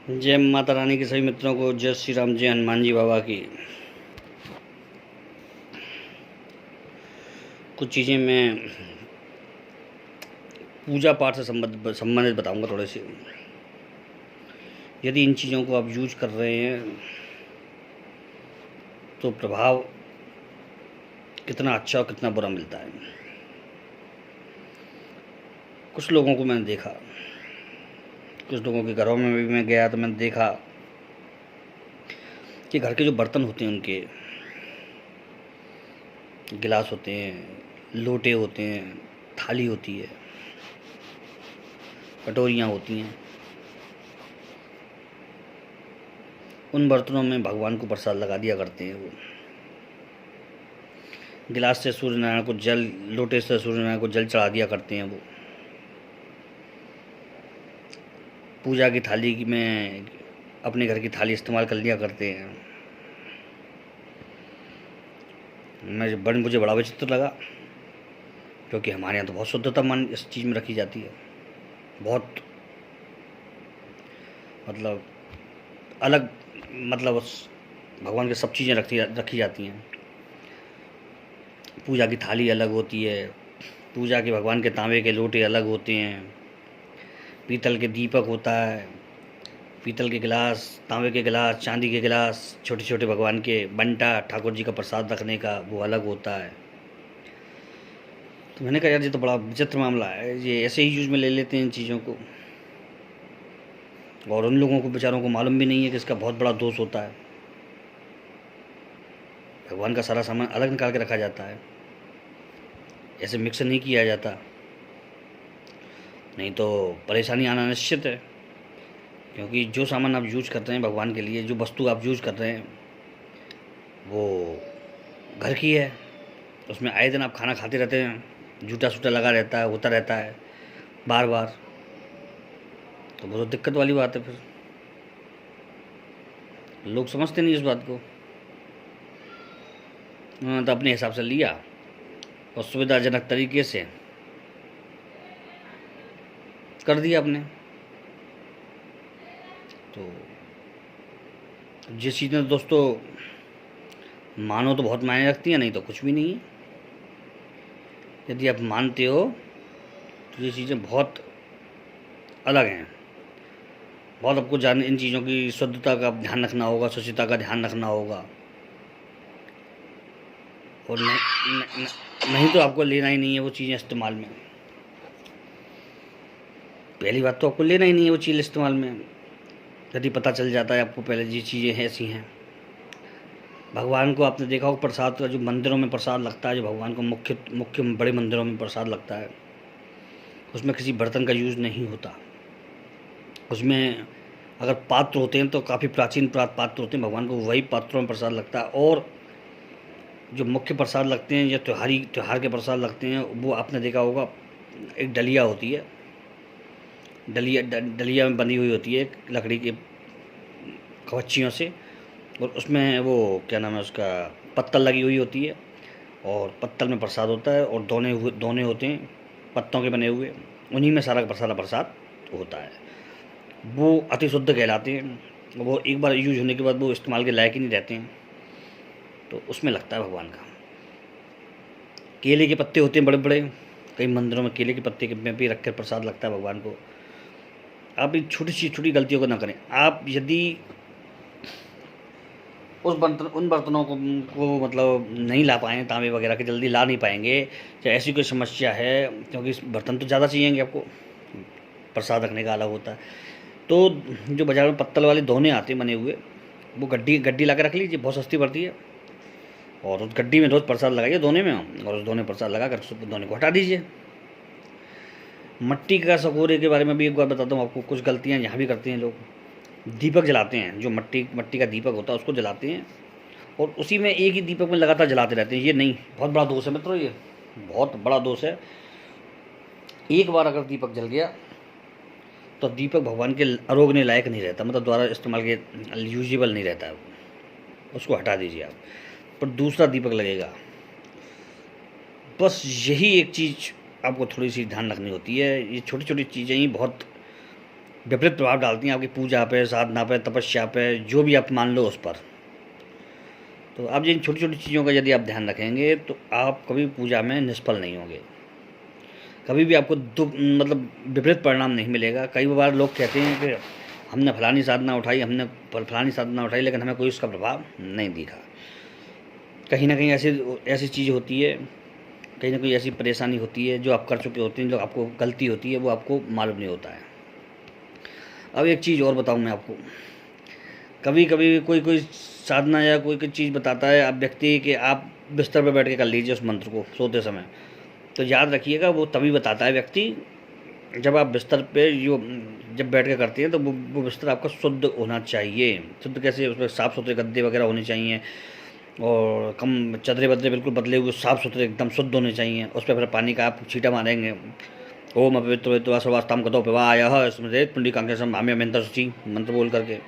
जय माता रानी के सभी मित्रों को जय श्री राम, जय हनुमान जी बाबा की। कुछ चीज़ें मैं पूजा पाठ से संबंधित बताऊंगा थोड़े से। यदि इन चीज़ों को आप यूज कर रहे हैं तो प्रभाव कितना अच्छा और कितना बुरा मिलता है। कुछ लोगों को मैंने देखा, कुछ लोगों के घरों में भी मैं गया तो मैंने देखा कि घर के जो बर्तन होते हैं, उनके गिलास होते हैं, लोटे होते हैं, थाली होती है, कटोरियाँ होती हैं, उन बर्तनों में भगवान को प्रसाद लगा दिया करते हैं। वो गिलास से सूर्य नारायण को जल, लोटे से सूर्य नारायण को जल चढ़ा दिया करते हैं। वो पूजा की थाली में अपने घर की थाली इस्तेमाल कर लिया करते हैं। मुझे बड़ा विचित्र लगा, क्योंकि हमारे यहाँ तो बहुत शुद्धता मान इस चीज़ में रखी जाती है। बहुत मतलब अलग, मतलब उस भगवान के सब चीज़ें रखी जाती हैं। पूजा की थाली अलग होती है, पूजा के भगवान के तांबे के लोटे अलग होते हैं, पीतल के दीपक होता है, पीतल के गिलास, तांबे के गिलास, चांदी के गिलास, छोटे छोटे भगवान के बंटा ठाकुर जी का प्रसाद रखने का वो अलग होता है। तो मैंने कहा यार ये तो बड़ा विचित्र मामला है, ये ऐसे ही यूज में ले लेते हैं इन चीज़ों को, और उन लोगों को बेचारों को मालूम भी नहीं है कि इसका बहुत बड़ा दोष होता है। भगवान का सारा सामान अलग निकाल के रखा जाता है, ऐसे मिक्स नहीं किया जाता, नहीं तो परेशानी आना निश्चित है। क्योंकि जो सामान आप यूज कर रहे हैं भगवान के लिए, जो वस्तु आप यूज कर रहे हैं वो घर की है, उसमें आए दिन आप खाना खाते रहते हैं, जूटा सूटा लगा रहता है, होता रहता है बार बार, तो बहुत दिक्कत वाली बात है। फिर लोग समझते नहीं इस बात को। उन्होंने तो अपने हिसाब से लिया और सुविधाजनक तरीके से कर दिया अपने। तो जिस चीज़ें दोस्तों मानो तो बहुत मायने रखती हैं, नहीं तो कुछ भी नहीं है। यदि आप मानते हो तो ये चीज़ें बहुत अलग हैं। बहुत आपको इन चीज़ों की शुद्धता का ध्यान रखना होगा, स्वच्छता का ध्यान रखना होगा, और नहीं तो आपको लेना ही नहीं है वो चीज़ें इस्तेमाल में। पहली बात तो आपको लेना ही नहीं है वो चीज़ इस्तेमाल में, यदि पता चल जाता है आपको पहले ये चीज़ें ऐसी हैं। भगवान को आपने देखा होगा प्रसाद का, जो मंदिरों में प्रसाद लगता है, जो भगवान को मुख्य बड़े मंदिरों में प्रसाद लगता है, उसमें किसी बर्तन का यूज़ नहीं होता। उसमें अगर पात्र होते हैं तो काफ़ी प्राचीन पात्र होते हैं, भगवान को वही पात्रों में प्रसाद लगता है। और जो मुख्य प्रसाद लगते हैं या त्योहार के प्रसाद लगते हैं, वो आपने देखा होगा एक डलिया होती है, डलिया में बंधी हुई होती है लकड़ी के कवच्चियों से, और उसमें वो क्या नाम है उसका, पत्तल लगी हुई होती है, और पत्तल में प्रसाद होता है, और दोने होते हैं पत्तों के बने हुए, उन्हीं में सारा प्रसाद होता है। वो अति शुद्ध कहलाते हैं। वो एक बार यूज होने के बाद वो इस्तेमाल के लायक ही नहीं रहते हैं, तो उसमें लगता है भगवान का। केले के पत्ते होते हैं बड़े बड़े, कई मंदिरों में केले के पत्ते में भी रख कर प्रसाद लगता है भगवान को। आप इन छोटी गलतियों को ना करें। आप यदि उन बर्तनों को मतलब नहीं ला पाएँ, तांबे वगैरह के जल्दी ला नहीं पाएंगे, चाहे ऐसी कोई समस्या है, क्योंकि बर्तन तो ज़्यादा चाहिएंगे आपको, प्रसाद रखने का अलग होता है। तो जो बाज़ार में पत्तल वाले दोने आते हैं बने हुए, वो गड्डी ला के रख लीजिए, बहुत सस्ती पड़ती है, और उस गड्डी में रोज़ प्रसाद लगाइए दोने में, और उस दोने प्रसाद लगा कर दोने को हटा दीजिए। मट्टी का सकोरे के बारे में भी एक बार बताता हूँ आपको। कुछ गलतियाँ यहाँ भी करते हैं लोग। दीपक जलाते हैं, जो मट्टी का दीपक होता है उसको जलाते हैं, और उसी में एक ही दीपक में लगातार जलाते रहते हैं। ये नहीं, बहुत बड़ा दोष है मित्रों, ये बहुत बड़ा दोष है। एक बार अगर दीपक जल गया तो दीपक भगवान के अरोगने लायक नहीं रहता, मतलब द्वारा इस्तेमाल के यूजेबल नहीं रहता है, उसको हटा दीजिए आप, पर दूसरा दीपक लगेगा। बस यही एक चीज़ आपको थोड़ी सी ध्यान रखनी होती है। ये छोटी छोटी चीज़ें ही बहुत विपरीत प्रभाव डालती हैं आपकी पूजा पे, साधना पे, तपस्या पे, जो भी आप मान लो उस पर। तो आप जिन छोटी छोटी चीज़ों का यदि आप ध्यान रखेंगे तो आप कभी पूजा में निष्फल नहीं होंगे, कभी भी आपको मतलब विपरीत परिणाम नहीं मिलेगा। कई बार लोग कहते हैं कि हमने फलानी साधना उठाई, हमने फलानी साधना उठाई, लेकिन हमें कोई उसका प्रभाव नहीं दिखा। कहीं ना कहीं ऐसी ऐसी चीज़ होती है, कहीं ना कहीं ऐसी परेशानी होती है जो आप कर चुके होते हैं, जो आपको गलती होती है वो आपको मालूम नहीं होता है। अब एक चीज़ और बताऊं मैं आपको, कभी कभी कोई कोई साधना या कोई कोई चीज़ बताता है आप व्यक्ति कि आप बिस्तर पर बैठ के कर लीजिए उस मंत्र को सोते समय, तो याद रखिएगा वो तभी बताता है व्यक्ति जब आप बिस्तर पे जब बैठ के करते हैं तो वो बिस्तर आपका शुद्ध होना चाहिए। शुद्ध कैसे? उसमें साफ़ सुथरे गद्दे वगैरह होने चाहिए और कम चदरे बदरे बिल्कुल बदले हुए साफ़ सुथरे एकदम शुद्ध होने चाहिए। उस पर फिर पानी का आप छींटा मारेंगे, ओम अपवित्र सर्वास्ताम कतो पिवाय स्मृत पुंडरीकाक्षं भाम्य मंत्र सूची मंत्र बोल करके।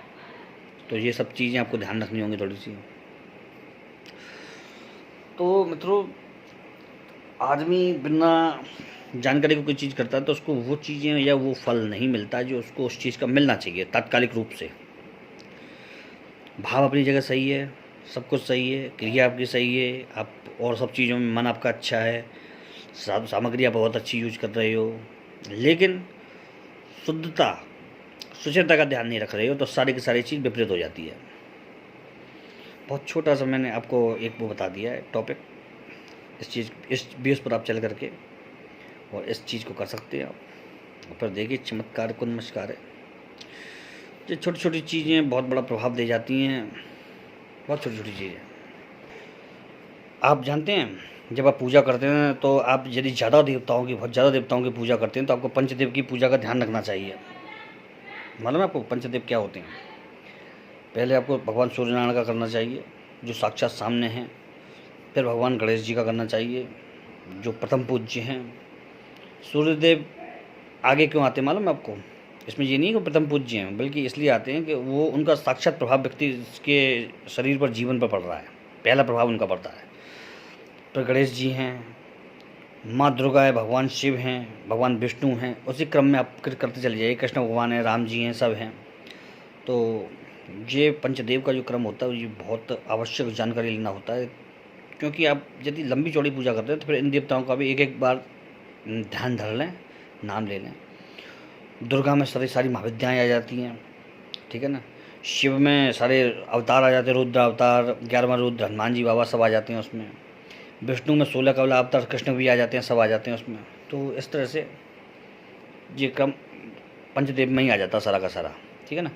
तो ये सब चीज़ें आपको ध्यान रखनी होंगी थोड़ी सी। तो मित्रों, आदमी बिना जानकारी को कोई चीज़ करता है तो उसको वो चीज़ें या वो फल नहीं मिलता जो उसको उस चीज़ का मिलना चाहिए तात्कालिक रूप से। भाव अपनी जगह सही है, सब कुछ सही है, क्रिया आपकी सही है, आप और सब चीज़ों में मन आपका अच्छा है, सामग्री आप बहुत अच्छी यूज कर रहे हो, लेकिन शुद्धता सुचिरता का ध्यान नहीं रख रहे हो तो सारी की सारी चीज़ विपरीत हो जाती है। बहुत छोटा सा मैंने आपको एक वो बता दिया है टॉपिक, इस बेस पर आप चल करके और इस चीज़ को कर सकते हैं आप। पर देखिए चमत्कार को नमस्कार है, ये छोटी छोटी चीज़ें बहुत बड़ा प्रभाव दे जाती हैं, बहुत छोटी छोटी चीज़ें। आप जानते हैं जब आप पूजा करते हैं तो आप यदि बहुत ज़्यादा देवताओं की पूजा करते हैं तो आपको पंचदेव की पूजा का ध्यान रखना चाहिए। मालूम है आपको पंचदेव क्या होते हैं? पहले आपको भगवान सूर्यनारायण का करना चाहिए जो साक्षात सामने हैं, फिर भगवान गणेश जी का करना चाहिए जो प्रथम पूज्य हैं। सूर्यदेव आगे क्यों आते हैं मालूम है आपको? इसमें ये नहीं कि प्रथम पूज्य हैं, बल्कि इसलिए आते हैं कि वो उनका साक्षात प्रभाव व्यक्ति के शरीर पर, जीवन पर पड़ रहा है, पहला प्रभाव उनका पड़ता है। तो गणेश जी हैं, माँ दुर्गा है, भगवान शिव हैं, भगवान विष्णु हैं, उसी क्रम में आप करते चले जाइए, कृष्ण भगवान हैं, राम जी हैं, सब हैं। तो ये पंचदेव का जो क्रम होता है ये बहुत आवश्यक जानकारी लेना होता है, क्योंकि आप यदि लंबी चौड़ी पूजा करते हैं तो फिर इन देवताओं का भी एक एक बार ध्यान धर लें, नाम ले लें। दुर्गा में सारी महाविद्याएँ आ जाती हैं, ठीक है ना। शिव में सारे अवतार आ जाते हैं, रुद्र अवतार, 11वां रुद्र, हनुमान जी बाबा सब आ जाते हैं उसमें। विष्णु में 16 का अवतार, कृष्ण भी आ जाते हैं, सब आ जाते हैं उसमें। तो इस तरह से ये क्रम पंचदेव में ही आ जाता सारा का सारा, ठीक है ना।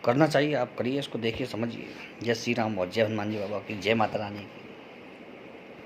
करना चाहिए, आप करिए, इसको देखिए, समझिए। जय श्री राम और जय हनुमान जी बाबा की, जय माता रानी।